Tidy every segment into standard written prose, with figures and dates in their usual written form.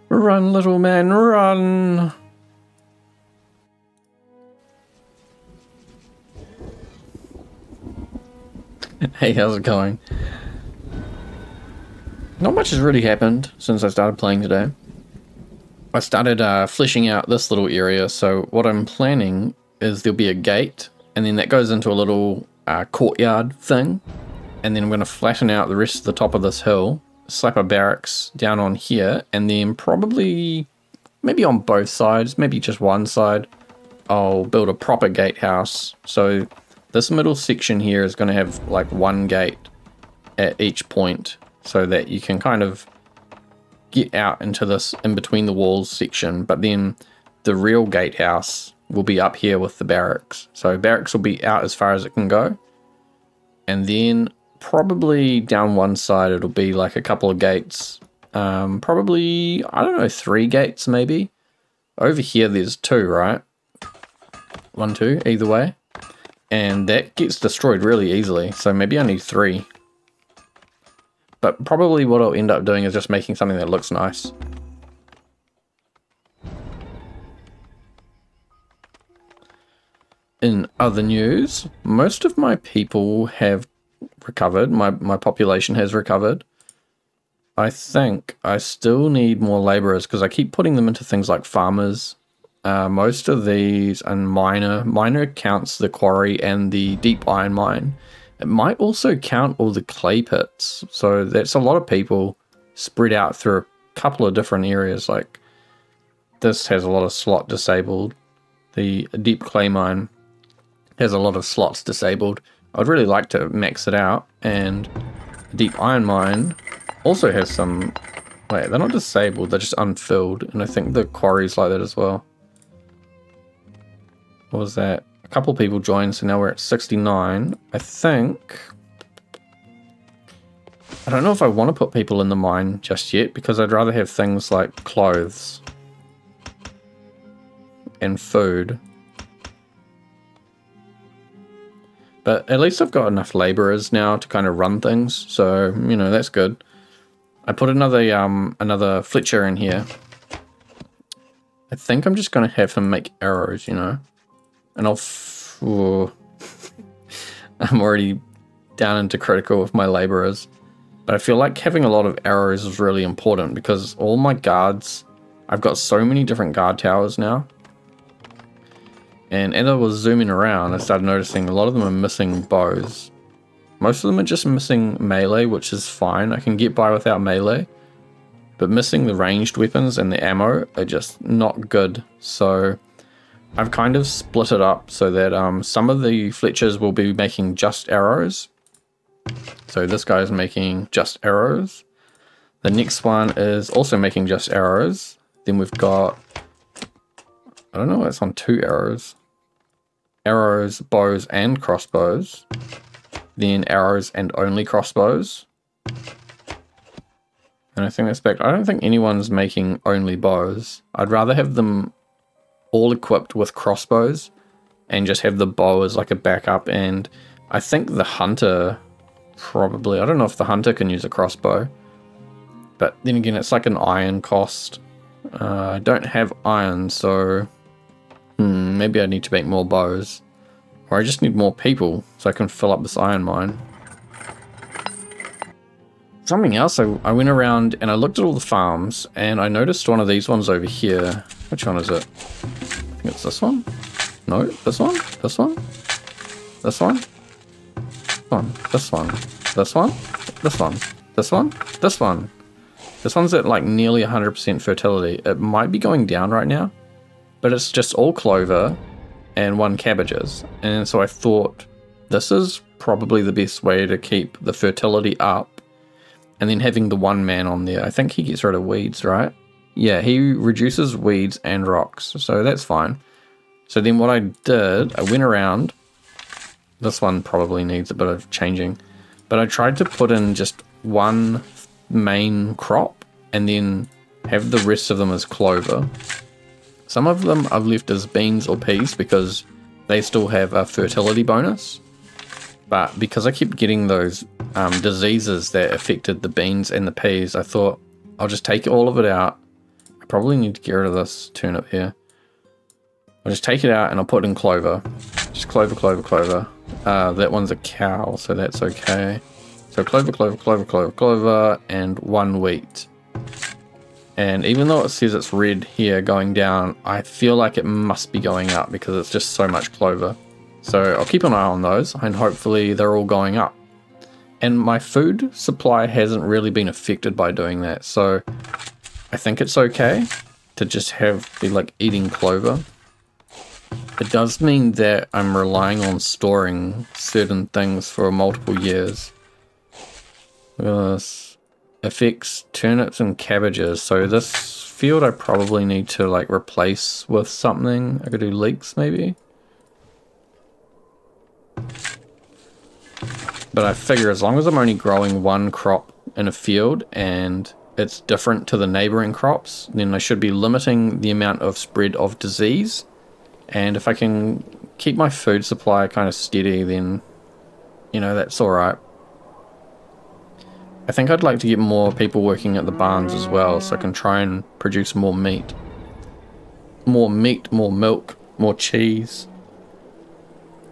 Run, little man, run! Hey, how's it going? Not much has really happened since I started playing today. I started fleshing out this little area, so what I'm planning is there'll be a gate, and then that goes into a little courtyard thing, and then I'm going to flatten out the rest of the top of this hill, slap a barracks down on here, and then probably, maybe on both sides, maybe just one side, I'll build a proper gatehouse. So this middle section here is going to have like one gate at each point, so that you can kind of get out into this in between the walls section, but then the real gatehouse will be up here with the barracks. So barracks will be out as far as it can go, and then probably down one side it'll be like a couple of gates, probably, I don't know, 3 gates maybe. Over here there's 2, right? 1, 2, either way, and that gets destroyed really easily, so maybe I need 3. But probably what I'll end up doing is just making something that looks nice. In other news, most of my people have recovered. My population has recovered. I think I still need more laborers because I keep putting them into things like farmers. Most of these and minor counts the quarry and the deep iron mine. It might also count all the clay pits, so that's a lot of people spread out through a couple of different areas. Like this has a lot of slot disabled. The deep clay mine has a lot of slots disabled. I'd really like to max it out, and the deep iron mine also has some. Wait, they're not disabled, they're just unfilled, and I think the quarry's like that as well. What was that? A couple people joined, so now we're at 69. I think... I don't know if I want to put people in the mine just yet, because I'd rather have things like clothes and food. But at least I've got enough laborers now to kind of run things, so, you know, that's good. I put another Fletcher in here. I think I'm just going to have him make arrows, you know. And I'm already down into critical with my laborers. But I feel like having a lot of arrows is really important because all my guards, I've got so many different guard towers now. And as I was zooming around, I started noticing a lot of them are missing bows. Most of them are just missing melee, which is fine. I can get by without melee. But missing the ranged weapons and the ammo are just not good. So I've kind of split it up so that some of the Fletchers will be making just arrows. So this guy's making just arrows. The next one is also making just arrows. Then we've got, I don't know, it's on 2 arrows. Arrows, bows, and crossbows. Then arrows and only crossbows. And I think that's back. I don't think anyone's making only bows. I'd rather have them all equipped with crossbows and just have the bow as like a backup. And I think the hunter probably, I don't know if the hunter can use a crossbow, but then again it's like an iron cost. I don't have iron, so maybe I need to make more bows, or I just need more people so I can fill up this iron mine. Something else, I went around and I looked at all the farms and I noticed one of these ones over here. Which one is it? I think it's this one. No, this one, this one, this one, this one, this one, this one, this one, this one. This one's at like nearly 100% fertility. It might be going down right now, but it's just all clover and 1 cabbages. And so I thought this is probably the best way to keep the fertility up. And then having the 1 man on there, I think he gets rid of weeds, right? Yeah, he reduces weeds and rocks, so that's fine. So then what I did, I went around. This one probably needs a bit of changing, but I tried to put in just 1 main crop and then have the rest of them as clover. Some of them I've left as beans or peas because they still have a fertility bonus. But because I kept getting those diseases that affected the beans and the peas, I thought I'll just take all of it out. I I probably need to get rid of this turnip here. I'll just take it out and I'll put it in clover. Just clover, clover, clover. That one's a cow, so that's okay. So clover, clover, clover, clover, clover, and 1 wheat. And even though it says it's red here going down, I feel like it must be going up because it's just so much clover. So I'll keep an eye on those and hopefully they're all going up. And my food supply hasn't really been affected by doing that. So I think it's okay to just be like eating clover. It does mean that I'm relying on storing certain things for multiple years. Look at this. Affects turnips and cabbages. So this field I probably need to like replace with something. I could do leeks maybe. But I figure as long as I'm only growing 1 crop in a field and it's different to the neighboring crops, then I should be limiting the amount of spread of disease. And if I can keep my food supply kind of steady, then, you know, that's alright. I think I'd like to get more people working at the barns as well, so I can try and produce more meat. More meat, more milk, more cheese.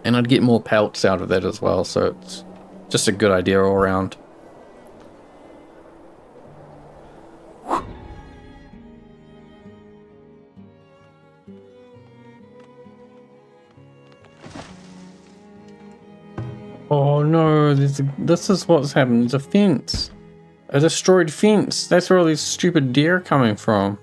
And I'd get more pelts out of that as well, so it's just a good idea all around. Oh no, this is what's happened. There's a fence. A destroyed fence. That's where all these stupid deer are coming from.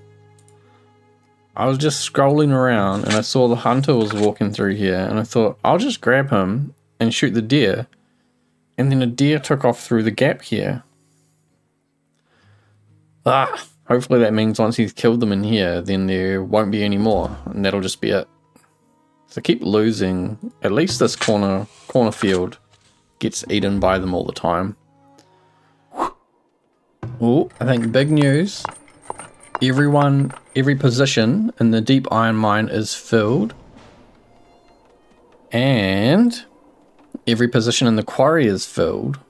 I was just scrolling around and I saw the hunter was walking through here and I thought, I'll just grab him and shoot the deer. And then a deer took off through the gap here. Hopefully that means once he's killed them in here, then there won't be any more. And that'll just be it. So I keep losing. At least this corner field gets eaten by them all the time. Oh, I think big news. Every position in the deep iron mine is filled. And every position in the quarry is filled.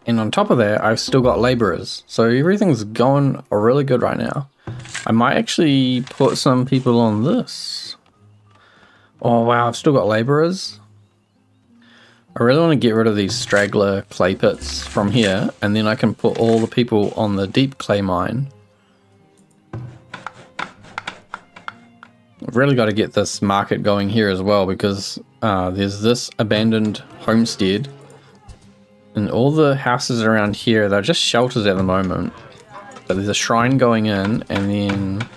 And on top of that, I've still got laborers. So everything's going really good right now. I might actually put some people on this. Oh wow, I've still got laborers. I really want to get rid of these straggler clay pits from here, and then I can put all the people on the deep clay mine. I've really got to get this market going here as well, because there's this abandoned homestead, and all the houses around here, they're just shelters at the moment. But there's a shrine going in, and then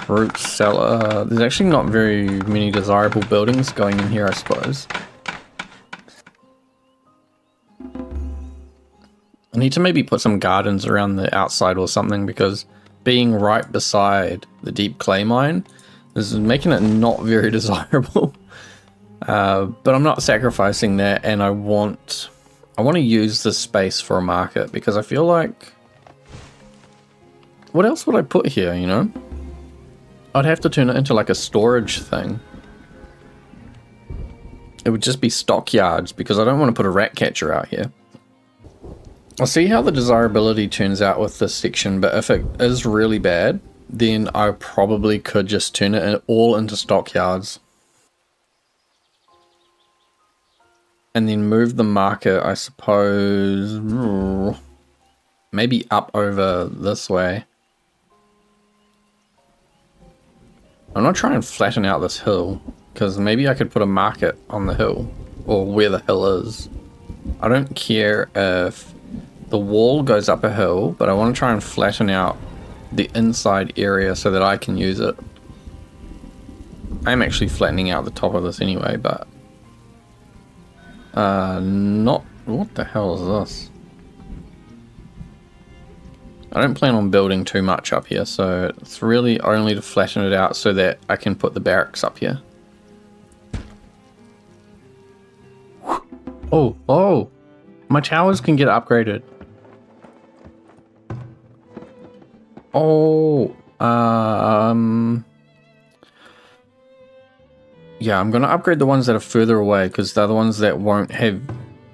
root cellar. There's actually not very many desirable buildings going in here, I suppose. I need to maybe put some gardens around the outside or something, because being right beside the deep clay mine is making it not very desirable. But I'm not sacrificing that, and I want to use this space for a market, because I feel like, what else would I put here, you know? I'd have to turn it into like a storage thing. It would just be stockyards, because I don't want to put a rat catcher out here. I'll see how the desirability turns out with this section, but if it is really bad, then I probably could just turn it all into stockyards. And then move the market, I suppose, maybe up over this way. I'm not trying to flatten out this hill, because maybe I could put a market on the hill, or where the hill is. I don't care if the wall goes up a hill, but I want to try and flatten out the inside area so that I can use it. I'm actually flattening out the top of this anyway, but not, what the hell is this? I don't plan on building too much up here, so it's really only to flatten it out so that I can put the barracks up here. Oh, my towers can get upgraded. Oh, yeah, I'm gonna upgrade the ones that are further away, because they're the ones that won't have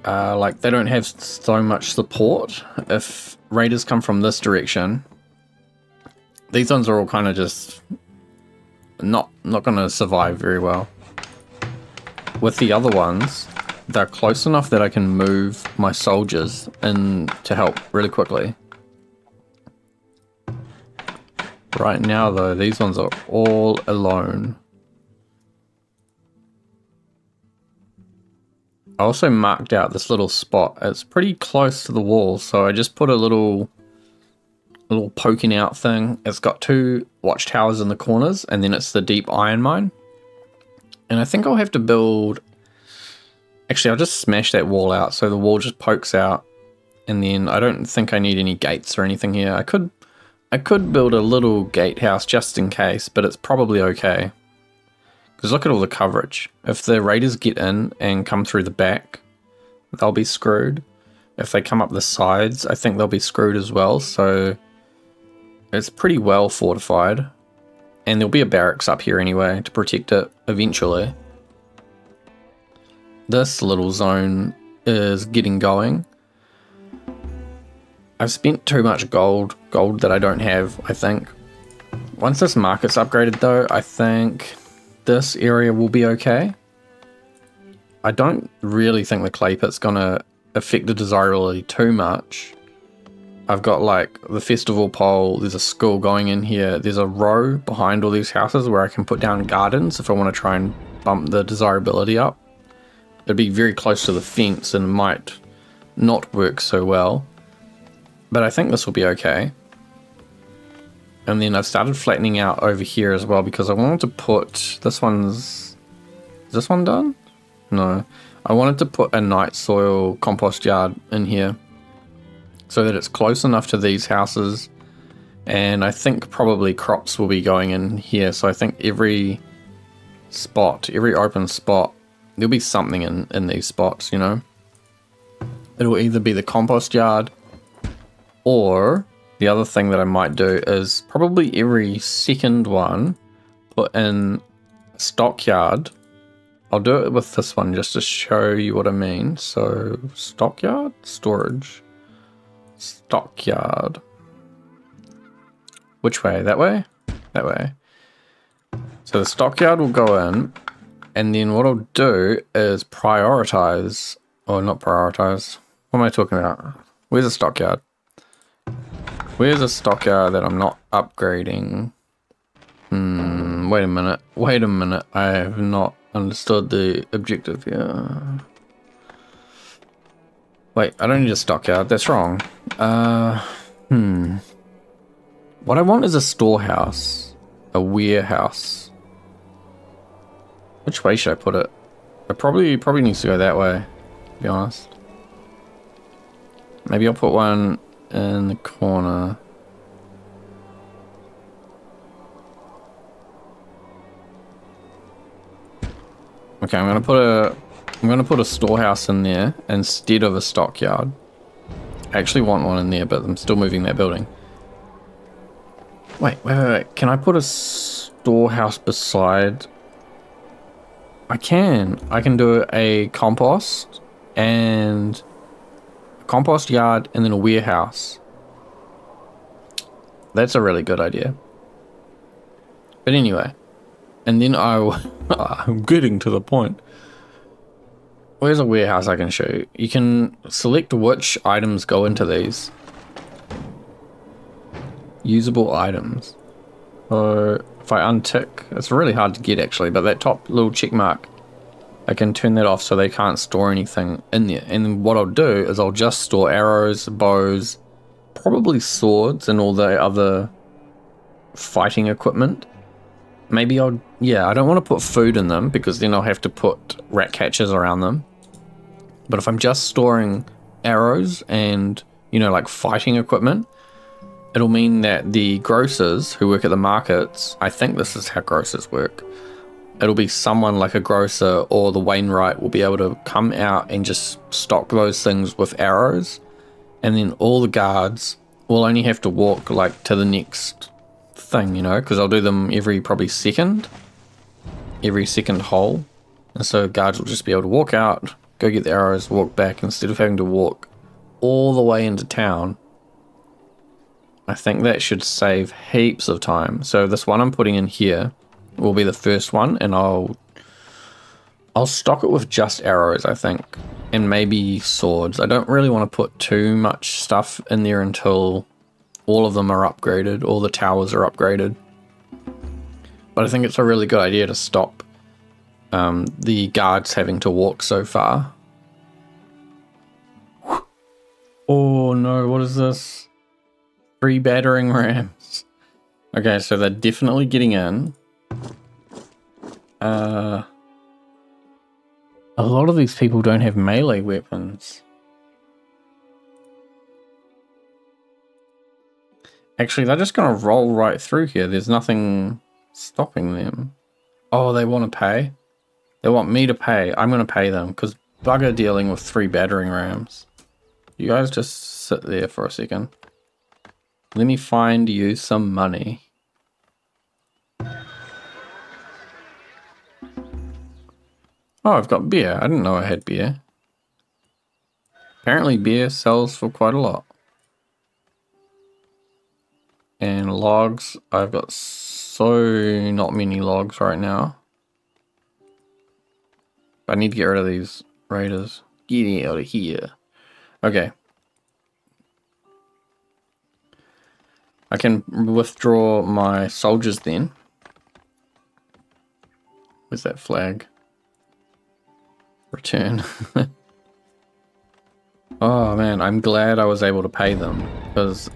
like they don't have so much support. If raiders come from this direction, these ones are all kind of just not going to survive very well. With the other ones, they're close enough that I can move my soldiers in to help really quickly. Right now though, these ones are all alone. I also marked out this little spot. It's pretty close to the wall, so I just put a little poking out thing. It's got 2 watchtowers in the corners, and then it's the deep iron mine. And I think I'll have to build... Actually, I'll just smash that wall out so the wall just pokes out. And then I don't think I need any gates or anything here. I could build a little gatehouse just in case, but it's probably okay. Because look at all the coverage. If the raiders get in and come through the back, they'll be screwed. If they come up the sides, I think they'll be screwed as well. So it's pretty well fortified. And there'll be a barracks up here anyway to protect it eventually. This little zone is getting going. I've spent too much gold that I don't have, I think. Once this market's upgraded though, I think this area will be okay. I don't really think the clay pit's gonna affect the desirability too much. I've got like the festival pole, there's a school going in here, there's a row behind all these houses where I can put down gardens if I want to try and bump the desirability up. It'd be very close to the fence and might not work so well. But I think this will be okay. And then I've started flattening out over here as well because I wanted to put... This one's... Is this one done? No. I wanted to put a night soil compost yard in here so that it's close enough to these houses. And I think probably crops will be going in here. So I think every spot, every open spot, there'll be something in these spots, you know. It'll either be the compost yard, or the other thing that I might do is probably every second one put in a stockyard. I'll do it with this one just to show you what I mean. So stockyard, storage, stockyard. Which way? That way? That way. So the stockyard will go in, and then what I'll do is prioritize, or not prioritize. What am I talking about? Where's the stockyard? Where's a stockyard that I'm not upgrading? Wait a minute. I have not understood the objective here. Wait, I don't need a stockyard. That's wrong. What I want is a storehouse. A warehouse. Which way should I put it? It probably needs to go that way, to be honest. Maybe I'll put one in the corner. Okay, I'm gonna put a storehouse in there instead of a stockyard. I actually want one in there, but I'm still moving that building. Wait. Can I put a storehouse beside? I can do a compost and a compost yard and then a warehouse. That's a really good idea. But anyway, and then I'm getting to the point. Where's a warehouse I can show you? You can select which items go into these. Usable items. So if I untick, it's really hard to get actually, but that top little check mark, I can turn that off so they can't store anything in there. And then what I'll do is I'll just store arrows, bows, probably swords and all the other fighting equipment. Maybe I don't want to put food in them because then I'll have to put rat catchers around them. But if I'm just storing arrows and, you know, like fighting equipment, it'll mean that the grocers who work at the markets, I think this is how grocers work. It'll be someone like a grocer or the Wainwright will be able to come out and just stock those things with arrows. And then all the guards will only have to walk like to the next thing, you know, because I'll do them every second hole. And so guards will just be able to walk out, go get the arrows, walk back, instead of having to walk all the way into town. I think that should save heaps of time. So this one I'm putting in here will be the first one, and I'll stock it with just arrows, I think, and maybe swords. I don't really want to put too much stuff in there until all of them are upgraded, all the towers are upgraded. But I think it's a really good idea to stop the guards having to walk so far. Oh no, what is this? 3 battering rams. Okay, so they're definitely getting in. A lot of these people don't have melee weapons. Actually, they're just going to roll right through here. There's nothing stopping them. Oh, they want to pay? They want me to pay. I'm going to pay them because bugger dealing with 3 battering rams. You guys just sit there for a second. Let me find you some money. Oh, I've got beer. I didn't know I had beer. Apparently beer sells for quite a lot. And logs, I've got so not many logs right now. I need to get rid of these raiders. Get out of here. Okay. I can withdraw my soldiers then. Where's that flag? Return. Oh man, I'm glad I was able to pay them, because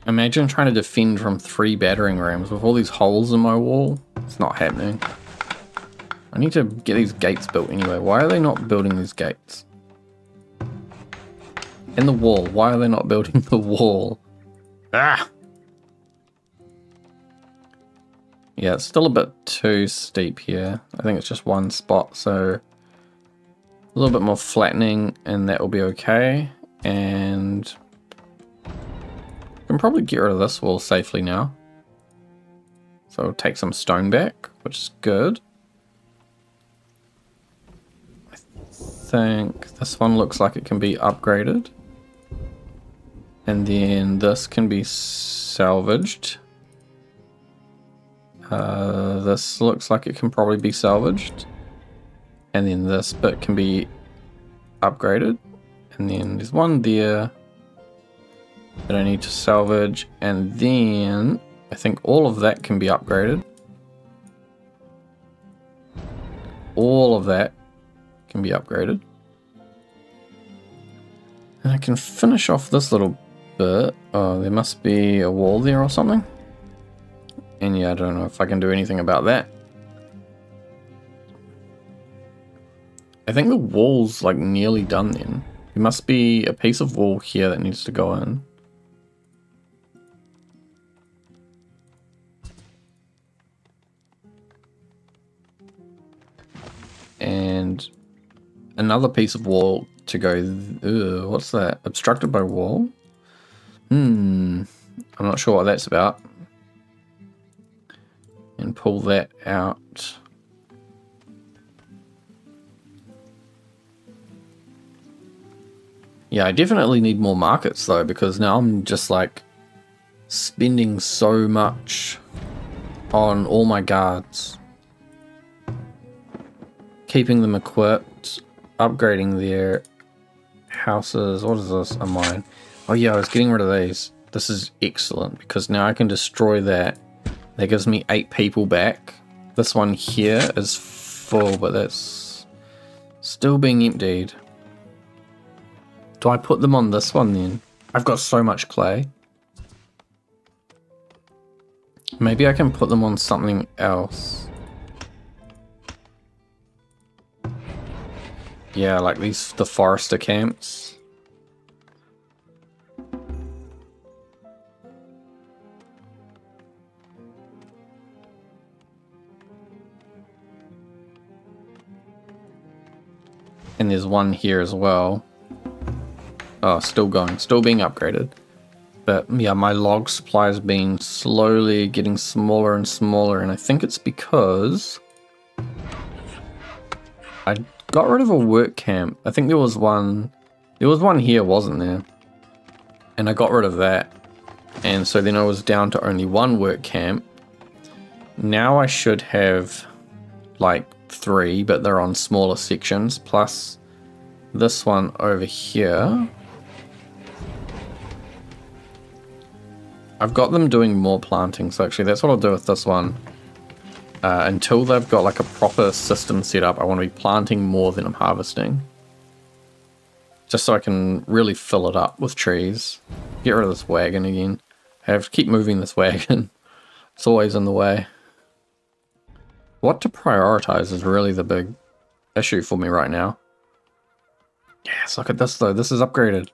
imagine trying to defend from 3 battering rams with all these holes in my wall. It's not happening. I need to get these gates built anyway. Why are they not building these gates? And the wall. Why are they not building the wall? Ah! Yeah, it's still a bit too steep here. I think it's just one spot, so a little bit more flattening and that will be okay. And I can probably get rid of this wall safely now. So I'll take some stone back, which is good. I think this one looks like it can be upgraded. And then this can be salvaged. This looks like it can probably be salvaged. And then this bit can be upgraded. And then there's one there that I need to salvage. And then I think all of that can be upgraded. All of that can be upgraded. And I can finish off this little bit. Oh, there must be a wall there or something. And yeah, I don't know if I can do anything about that. I think the wall's like nearly done then. There must be a piece of wall here that needs to go in. And another piece of wall to go. Ugh, what's that? Obstructed by wall? I'm not sure what that's about. And pull that out. Yeah, I definitely need more markets though, because now I'm just like spending so much on all my guards. Keeping them equipped, upgrading their houses. What is this? A mine. Oh yeah, I was getting rid of these. This is excellent because now I can destroy that. That gives me 8 people back. This one here is full, but that's still being emptied. Do I put them on this one then? I've got so much clay. Maybe I can put them on something else. Yeah, like the forester camps. And there's one here as well. Oh, still going, still being upgraded. But yeah, my log supply has been slowly getting smaller and smaller, and I think it's because I got rid of a work camp. I think there was one here, wasn't there? And I got rid of that. And so then I was down to only one work camp. Now I should have like 3, but they're on smaller sections, plus this one over here. I've got them doing more planting, so actually that's what I'll do with this one. Until they've got like a proper system set up, I want to be planting more than I'm harvesting. Just so I can really fill it up with trees. Get rid of this wagon again. I have to keep moving this wagon. It's always in the way. What to prioritize is really the big issue for me right now. Yes, look at this though. This is upgraded.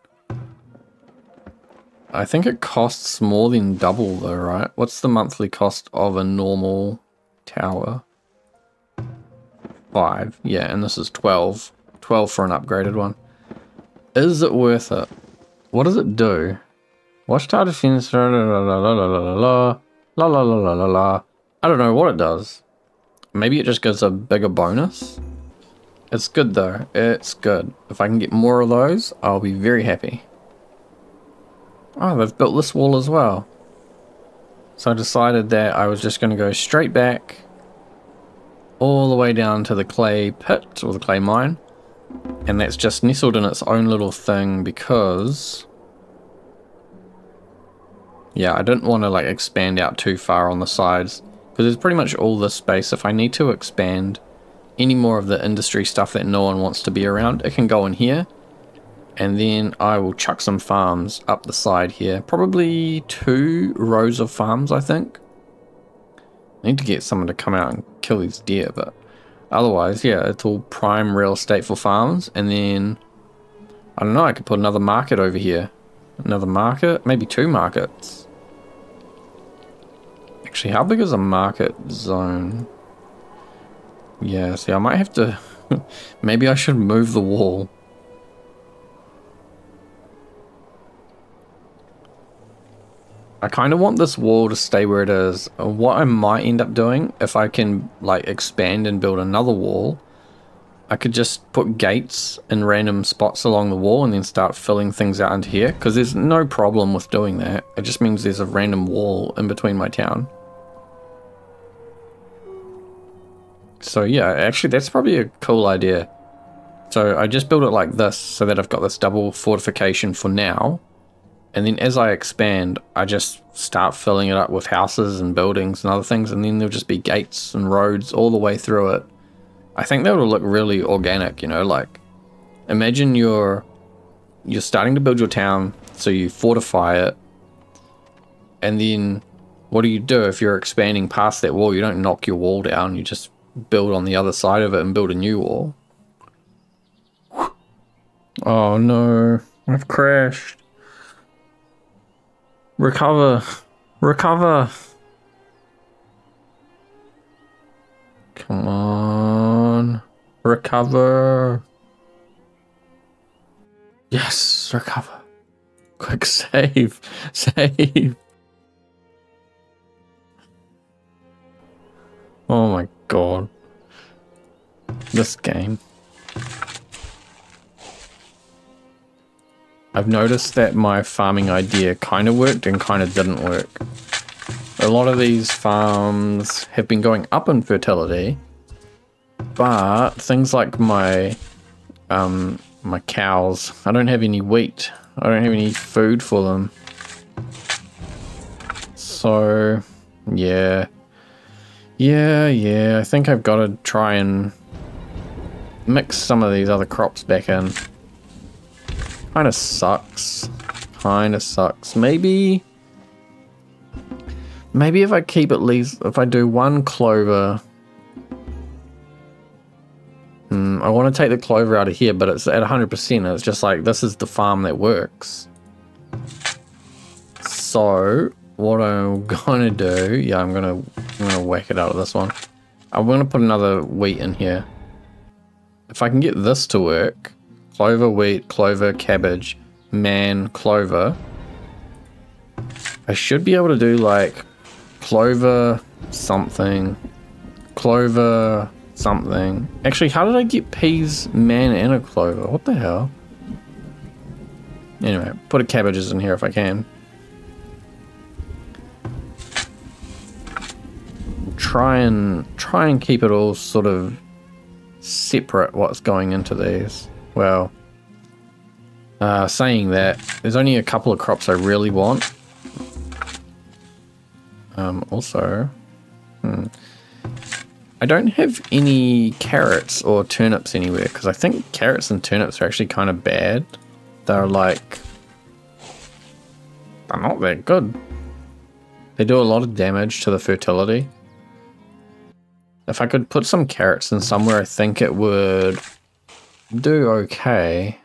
I think it costs more than double though, right? What's the monthly cost of a normal tower? 5. Yeah, and this is 12. 12 for an upgraded one. Is it worth it? What does it do? Watchtower defense. La la la la la la la la la la la la. I don't know what it does. Maybe it just gives a bigger bonus. It's good though. It's good. If I can get more of those, I'll be very happy. Oh, they've built this wall as well. So I decided that I was just going to go straight back all the way down to the clay pit, or the clay mine. And that's just nestled in its own little thing because... yeah, I didn't want to like expand out too far on the sides. Because there's pretty much all this space. If I need to expand any more of the industry stuff that no one wants to be around, it can go in here. And then I will chuck some farms up the side here. Probably 2 rows of farms, I think. I need to get someone to come out and kill these deer, but otherwise, yeah, it's all prime real estate for farms. And then, I don't know, I could put another market over here. Another market, maybe 2 markets. Actually, how big is a market zone? Yeah, see, I might have to... maybe I should move the wall. I kind of want this wall to stay where it is. What I might end up doing, if I can like expand and build another wall, I could just put gates in random spots along the wall and then start filling things out into here, because there's no problem with doing that. It just means there's a random wall in between my town. So yeah, actually that's probably a cool idea. So I just build it like this so that I've got this double fortification for now. And then as I expand, I just start filling it up with houses and buildings and other things, and then there'll just be gates and roads all the way through it. I think that will look really organic, you know, like imagine you're starting to build your town, so you fortify it, and then what do you do if you're expanding past that wall? You don't knock your wall down, you just build on the other side of it and build a new wall. Oh no, I've crashed. Recover. Recover. Come on. Recover. Yes, recover. Quick save. Save. Oh my god. This game. I've noticed that my farming idea kind of worked and kind of didn't work. A lot of these farms have been going up in fertility, but things like my my cows, I don't have any wheat. I don't have any food for them. So, yeah. I think I've got to try and mix some of these other crops back in. Kinda sucks. Kinda sucks. Maybe if I keep at least, if I do 1 clover. I want to take the clover out of here, but it's at 100%. It's just like, this is the farm that works. So, what I'm gonna do, yeah, I'm gonna whack it out of this one. I'm gonna put another wheat in here. If I can get this to work, clover, wheat, clover, cabbage, man, clover, I should be able to do like clover something, clover something. Actually, how did I get peas, man, and a clover? What the hell? Anyway, put a cabbages in here if I can. Try and keep it all sort of separate what's going into these. Well, saying that, there's only a couple of crops I really want. Also, I don't have any carrots or turnips anywhere because I think carrots and turnips are actually kind of bad. They're like, they're not that good. They do a lot of damage to the fertility. If I could put some carrots in somewhere, I think it would do okay.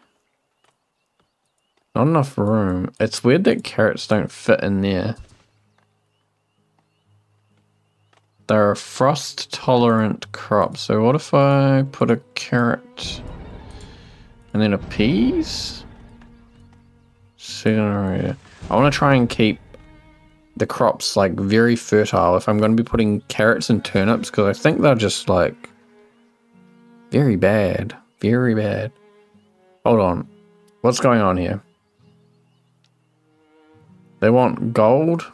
Not enough room. It's weird that carrots don't fit in there. They're a frost-tolerant crop. So what if I put a carrot and then a peas? I want to try and keep the crops like very fertile if I'm going to be putting carrots and turnips, because I think they're just like very bad. Very bad. Hold on. What's going on here? They want gold.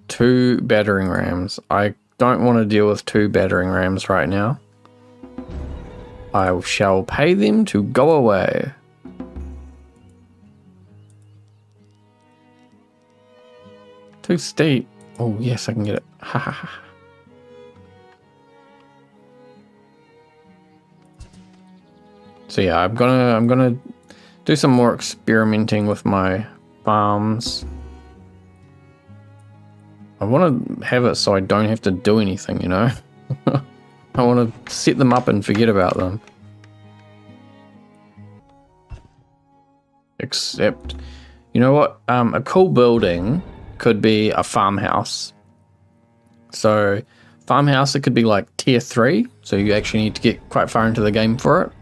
2 battering rams. I don't want to deal with 2 battering rams right now. I shall pay them to go away. Too steep. Oh yes, I can get it. Ha ha ha. So yeah, I'm gonna do some more experimenting with my farms. I want to have it so I don't have to do anything, you know? I want to set them up and forget about them. Except, you know what? A cool building could be a farmhouse. So, farmhouse, it could be like tier 3. So you actually need to get quite far into the game for it.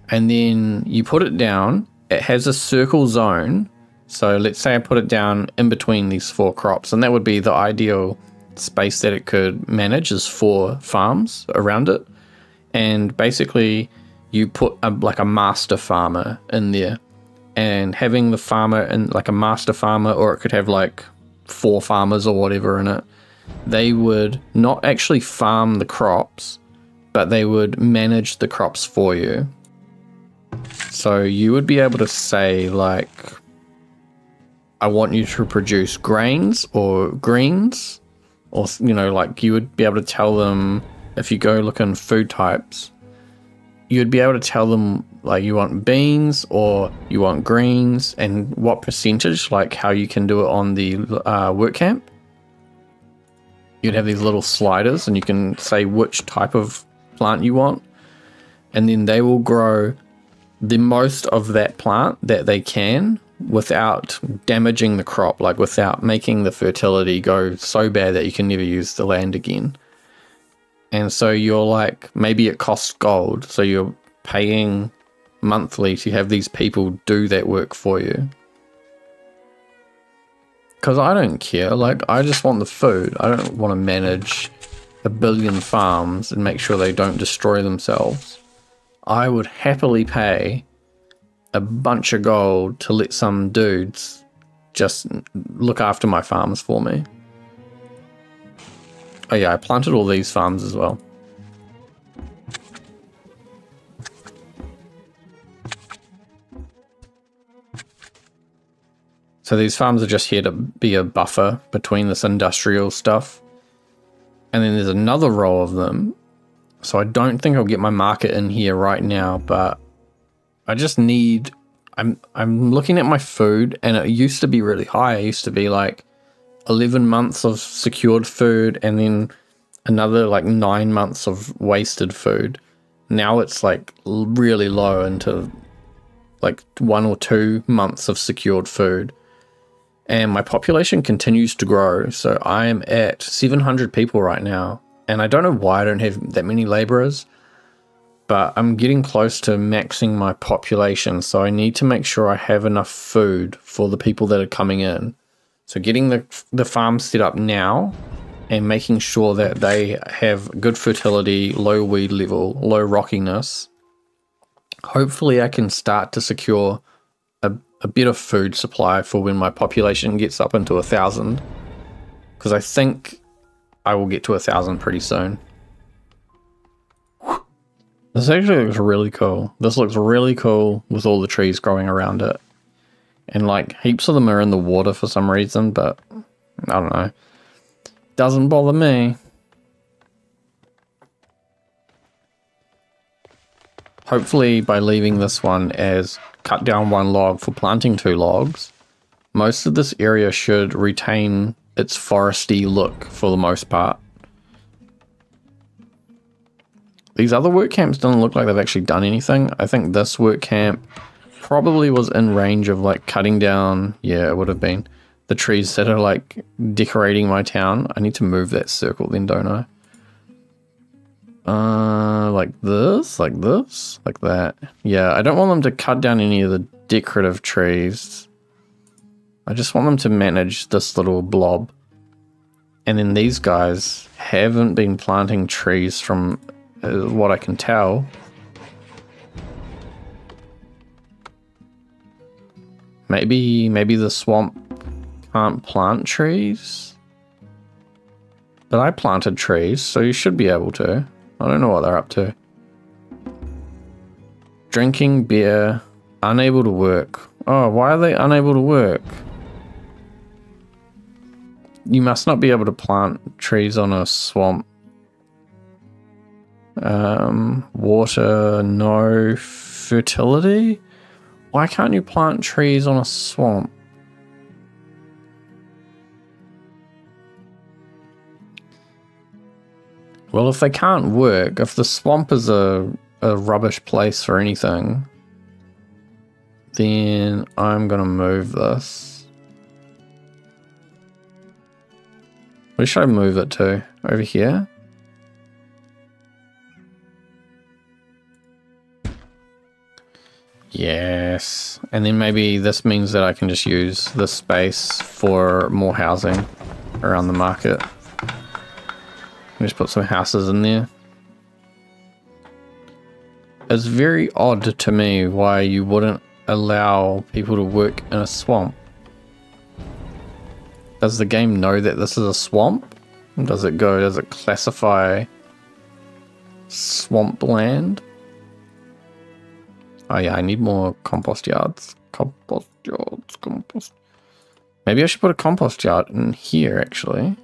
And then you put it down. It has a circle zone. So let's say I put it down in between these 4 crops, and that would be the ideal space that it could manage, is 4 farms around it. And basically you put like a master farmer in there, and having the farmer and like a master farmer, or it could have like 4 farmers or whatever in it, they would not actually farm the crops, but they would manage the crops for you. So you would be able to say like, I want you to produce grains or greens, or, you know, like you would be able to tell them, if you go look in food types, you'd be able to tell them like you want beans or you want greens and what percentage, like how you can do it on the work camp. You'd have these little sliders and you can say which type of plant you want, and then they will grow the most of that plant that they can without damaging the crop, like without making the fertility go so bad that you can never use the land again. And so you're like, maybe it costs gold, so you're paying monthly to have these people do that work for you. Because I don't care, like I just want the food. I don't want to manage 1 billion farms and make sure they don't destroy themselves. I would happily pay a bunch of gold to let some dudes just look after my farms for me. Oh yeah, I planted all these farms as well. So these farms are just here to be a buffer between this industrial stuff. And then there's another row of them. So I don't think I'll get my market in here right now, but I just need, I'm looking at my food, and it used to be really high. It used to be like 11 months of secured food and then another like 9 months of wasted food. Now it's like really low into like 1 or 2 months of secured food. And my population continues to grow. So I am at 700 people right now. And I don't know why I don't have that many laborers, but I'm getting close to maxing my population. So I need to make sure I have enough food for the people that are coming in. So getting the farm set up now and making sure that they have good fertility, low weed level, low rockiness, hopefully I can start to secure a better food supply for when my population gets up into 1,000. Because I think I will get to 1,000 pretty soon. This actually looks really cool. This looks really cool with all the trees growing around it. And like heaps of them are in the water for some reason, but I don't know. Doesn't bother me. Hopefully by leaving this one as cut down 1 log for planting 2 logs, most of this area should retain its foresty look for the most part. These other work camps don't look like they've actually done anything. I think this work camp probably was in range of like cutting down, yeah, it would have been the trees that are like decorating my town. I need to move that circle then, don't I? Like this, like that. Yeah, I don't want them to cut down any of the decorative trees. I just want them to manage this little blob. And then these guys haven't been planting trees from what I can tell. Maybe the swamp can't plant trees? But I planted trees, so you should be able to. I don't know what they're up to. Drinking beer, unable to work. Oh, why are they unable to work? You must not be able to plant trees on a swamp. Water, no. Fertility? Why can't you plant trees on a swamp? Well, if they can't work, if the swamp is a rubbish place for anything, then I'm gonna move this. Where should I move it to? Over here? Yes. And then maybe this means that I can just use this space for more housing around the market. Just put some houses in there. It's very odd to me why you wouldn't allow people to work in a swamp. Does the game know that this is a swamp? Does it classify swampland? Oh yeah, I need more compost yards. Compost. Maybe I should put a compost yard in here, actually.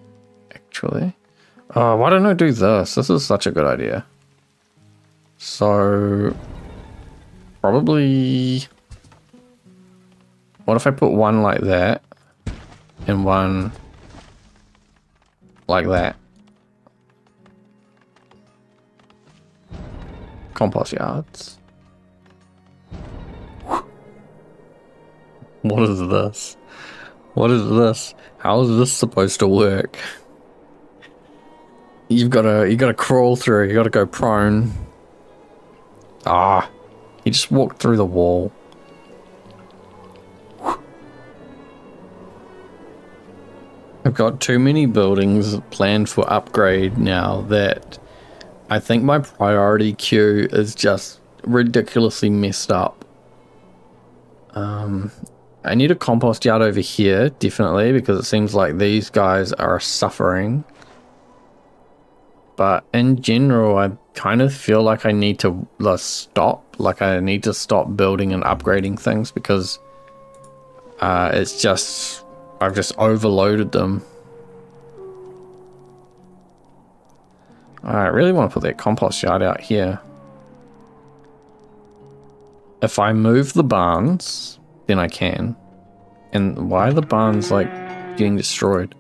Oh, why don't I do this? This is such a good idea. So, probably... What if I put one like that, and one like that? Compost yards. What is this? What is this? How is this supposed to work? You gotta crawl through, you gotta go prone. Ah, he just walked through the wall. I've got too many buildings planned for upgrade now that I think my priority queue is just ridiculously messed up. I need a compost yard over here, definitely, because it seems like these guys are suffering. But in general, I kind of feel like I need to stop. Like I need to stop building and upgrading things because it's just, I've just overloaded them. I really want to put that compost yard out here. If I move the barns, then I can. And why are the barns like getting destroyed?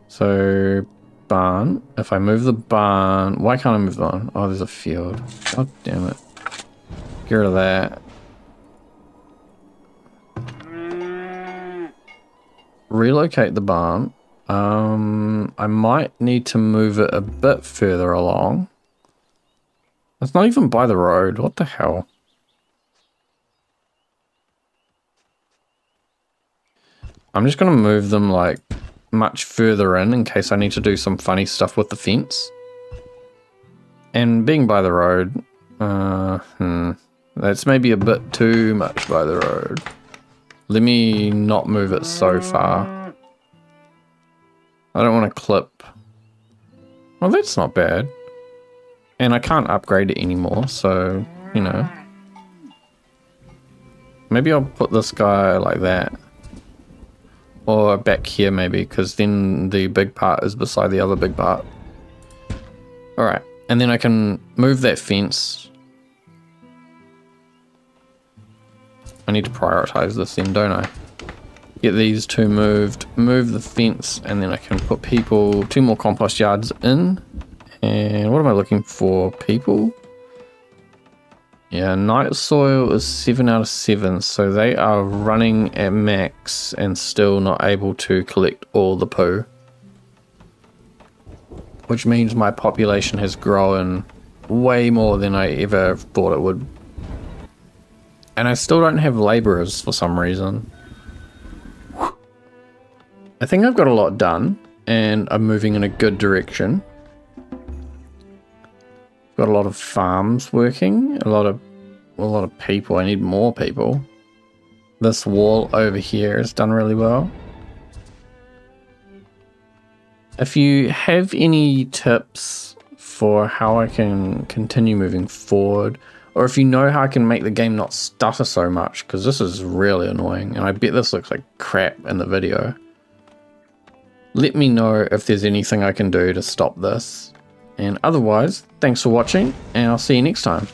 So barn, if I move the barn, why can't I move the barn? Oh, there's a field. God damn it. Get rid of that. Relocate the barn. I might need to move it a bit further along. It's not even by the road. What the hell? I'm just gonna move them like much further in case I need to do some funny stuff with the fence. And being by the road, that's maybe a bit too much by the road. Let me not move it so far. I don't want to clip. Well, that's not bad. And I can't upgrade it anymore, so, you know. Maybe I'll put this guy like that. Or back here maybe, because then the big part is beside the other big part. Alright, and then I can move that fence. I need to prioritize this then, don't I? Get these two moved, move the fence, and then I can put people, 2 more compost yards in. And what am I looking for? People? Yeah, night soil is 7 out of 7, so they are running at max and still not able to collect all the poo. Which means my population has grown way more than I ever thought it would. And I still don't have laborers for some reason. I think I've got a lot done, and I'm moving in a good direction. Got a lot of farms working, a lot of people. I need more people. This wall over here is done really well. If you have any tips for how I can continue moving forward, or if you know how I can make the game not stutter so much, because this is really annoying, and I bet this looks like crap in the video. Let me know if there's anything I can do to stop this. And otherwise, thanks for watching, and I'll see you next time.